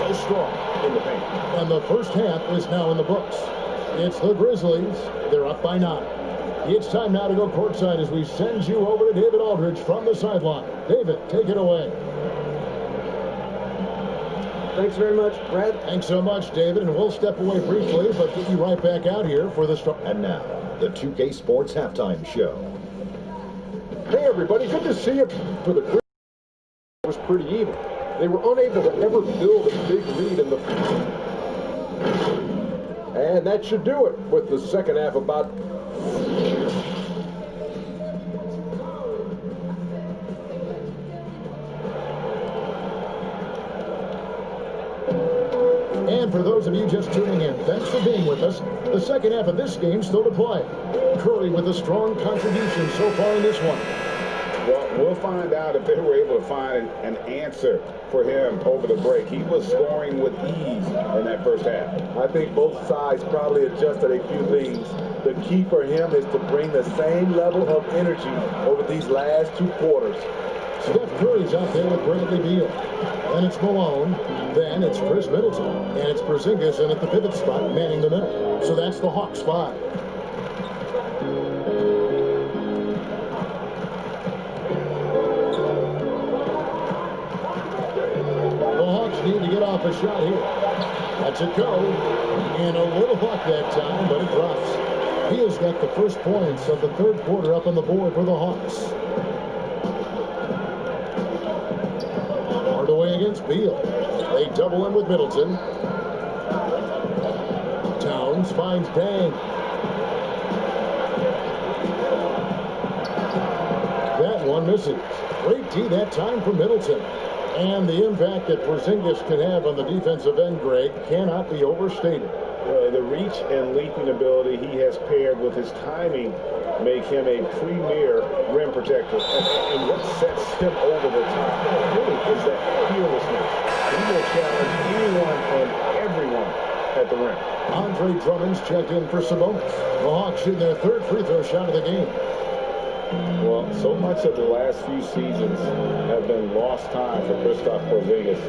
so strong in the paint. And the first half is now in the books. It's the Grizzlies. They're up by 9. It's time now to go courtside as we send you over to David Aldridge from the sideline. David, take it away. Thanks very much, Brad. Thanks so much, David. And we'll step away briefly, but get you right back out here for the start. And now, the 2K Sports Halftime Show. Hey, everybody. Good to see you. For the Grizzlies, it was pretty even. They were unable to ever build a big lead in the... And that should do it with the second half about... And for those of you just tuning in, thanks for being with us. The second half of this game still to play. Curry with a strong contribution so far in this one. Well, we'll find out if they were able to find an answer for him over the break. He was scoring with ease in that first half. I think both sides probably adjusted a few things. The key for him is to bring the same level of energy over these last 2 quarters. Steph Curry's out there with Bradley Beal. Then it's Malone. Then it's Chris Middleton. And it's Porzingis in at the pivot spot, manning the middle. So that's the Hawks 5. The Hawks need to get off a shot here. That's a go. And a little luck that time, but it drops. He has got the first points of the third quarter up on the board for the Hawks. Hardaway against Beal. They double in with Middleton. Towns finds Dang. That one misses. Great D that time for Middleton. And the impact that Porzingis can have on the defensive end, Greg, cannot be overstated. The reach and leaping ability he has paired with his timing make him a premier rim protector. And what sets him over the top really is that fearlessness. He will challenge anyone and everyone at the rim. Andre Drummond's checked in for Sabonis. The Hawks shoot their third free throw shot of the game. Well, so much of the last few seasons have been lost time for Kristaps Porzingis.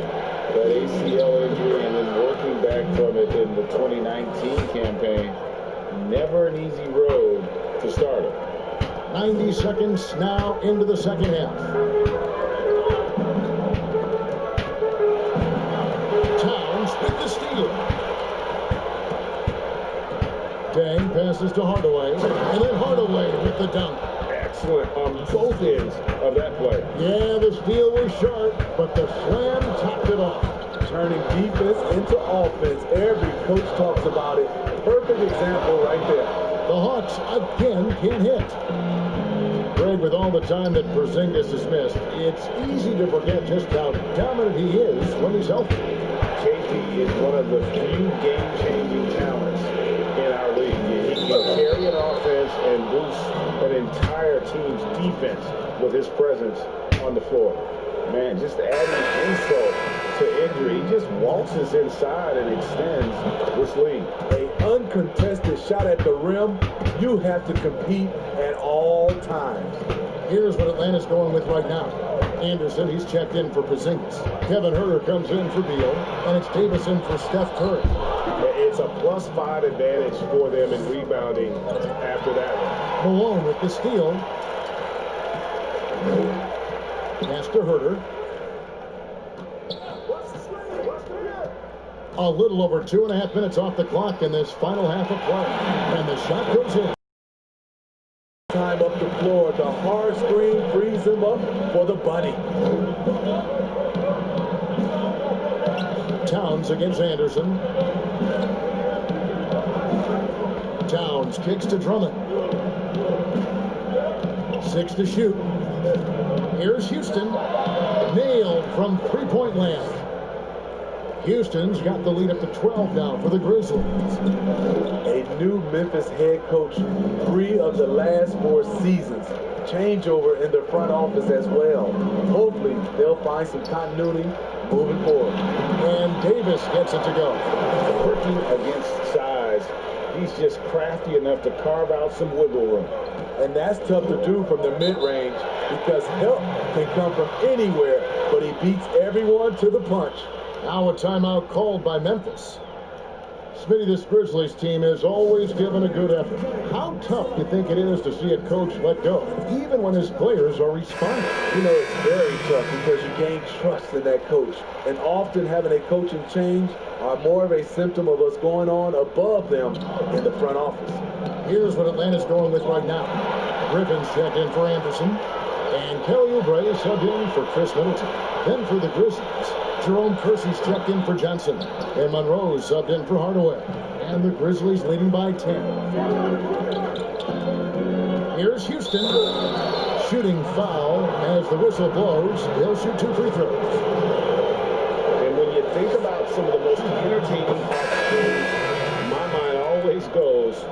That ACL injury and then working back from it in the 2019 campaign. Never an easy road to start it. 90 seconds now into the second half. Towns with the steal. Dang passes to Hardaway. And then Hardaway with the dunk. Excellent on both ends of that play. Yeah, the steal was sharp, but the slam topped it off. Turning defense into offense. Every coach talks about it. Perfect example right there. The Hawks again can't hit. Greg, with all the time that Porzingis has missed, it's easy to forget just how dominant he is when he's healthy. KP is one of the few game-changing talents in our league. He can carry an offense and boost an entire team's defense with his presence on the floor. Man, just adding insult to injury, he just waltzes inside and extends this lead. An uncontested shot at the rim, you have to compete at all times. Here's what Atlanta's going with right now. Anderson, he's checked in for Porzingis. Kevin Huerter comes in for Beal, and it's Davison for Steph Curry. It's a +5 advantage for them in rebounding after that one. Malone with the steal. Pass to Huerter. A little over 2.5 minutes off the clock in this final half of play. And the shot goes in. Time up the floor. The hard screen frees him up for the bunny. Towns against Anderson. Towns kicks to Drummond. 6 to shoot. Here's Houston. Nailed from three-point land. Houston's got the lead up to 12 now for the Grizzlies. A new Memphis head coach, 3 of the last 4 seasons. Changeover in the front office as well. Hopefully, they'll find some continuity moving forward. And Davis gets it to go. Working against size, he's just crafty enough to carve out some wiggle room. And that's tough to do from the mid-range because help can come from anywhere, but he beats everyone to the punch. Now a timeout called by Memphis. Smitty, this Grizzlies team has always given a good effort. How tough do you think it is to see a coach let go, even when his players are responding? You know, it's very tough because you gain trust in that coach. And often having a coaching change are more of a symptom of what's going on above them in the front office. Here's what Atlanta's going with right now. Griffin's checked in for Anderson. And Kelly Oubre is subbed in for Chris Middleton. Then for the Grizzlies, Jerome Kersey's checked in for Johnson. And Monroe's subbed in for Hardaway. And the Grizzlies leading by 10. Here's Houston. Shooting foul as the whistle blows. He'll shoot 2 free throws. And when you think about some of the most entertaining games, my mind always goes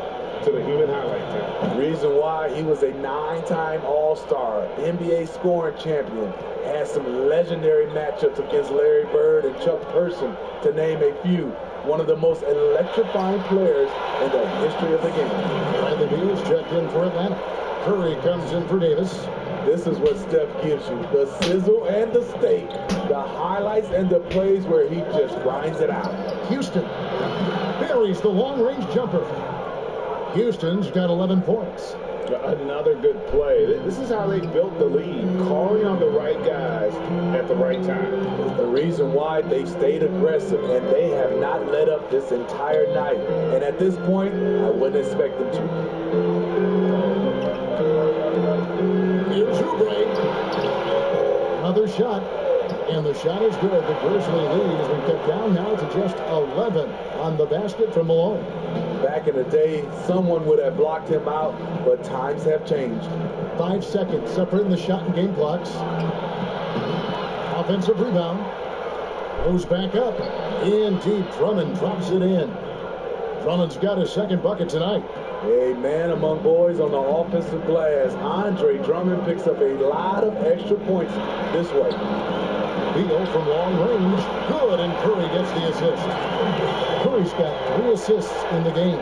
to the human highlight tape. The reason why he was a 9-time All-Star, NBA scoring champion, had some legendary matchups against Larry Bird and Chuck Person, to name a few. One of the most electrifying players in the history of the game. Bradley Beal's checked in for Atlanta. Curry comes in for Davis. This is what Steph gives you. The sizzle and the steak. The highlights and the plays where he just grinds it out. Houston buries the long-range jumper. Houston's got 11 points. Another good play. This is how they built the lead, calling on the right guys at the right time. The reason why they stayed aggressive, and they have not let up this entire night. And at this point, I wouldn't expect them to. Here's Oubre. Another shot. And the shot is good. The Grizzly lead has been cut down now to just 11 on the basket from Malone. Back in the day, someone would have blocked him out, but times have changed. 5 seconds separating the shot and game clocks. Offensive rebound. Goes back up. In deep. Drummond drops it in. Drummond's got his second bucket tonight. A man among boys on the offensive glass. Andre Drummond picks up a lot of extra points this way. Beal from long range. Good, and Curry gets the assist. Curry's got 3 assists in the game.